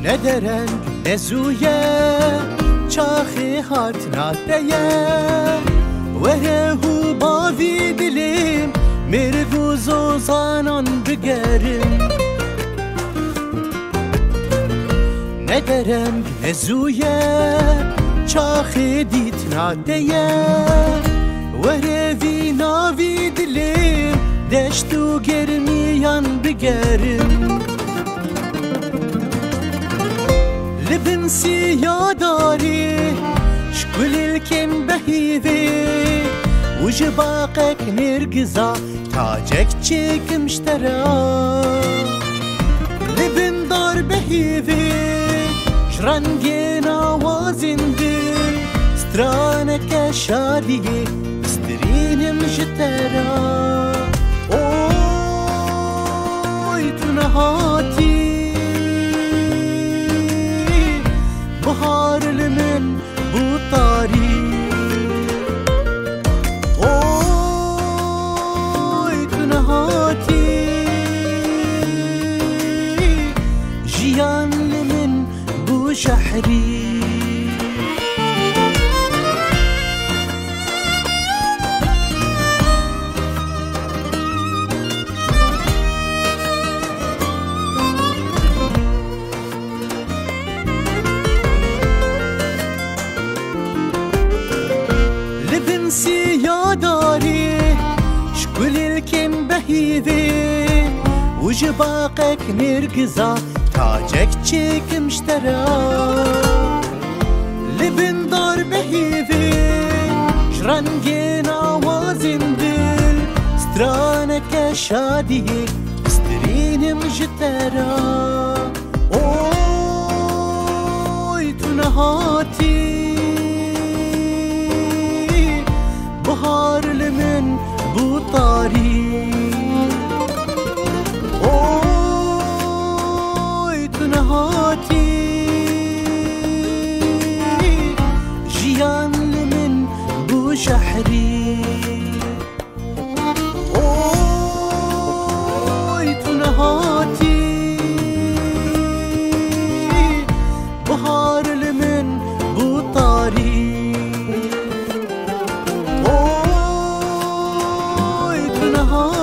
ندرنگ نزویه چاخی هات نادیه وره هو باوی دلیم مرگوز و زانان بگرم ندرنگ نزویه چاخی دیت نادیه وره وی ناوی دلیم دشتو گرمیان بگرم لبنسي يا داري شكل الكن بهيذي وجباقك نرقزا تاجك تشيك مشترى لبن دار بهيذي شرنجينا وازندل سترانك شادي سترين مجترى اوي تنهاتي بهار المن بوطاري اوي تنهاتي جيان لمن بوشحري لبنسي يا داري شكل الكن بهيذي وجباقك نرقزا تاجك تشيك مشترى لبن دار بهيذي شرنجينا وازندل سترانك شادي سترين مجترى اوي تنهاتي بهار لمن بوطاري اوي تنهاتي جيان لمن بوشحري اوي تنهاتي بهار لمن بوطاري Oh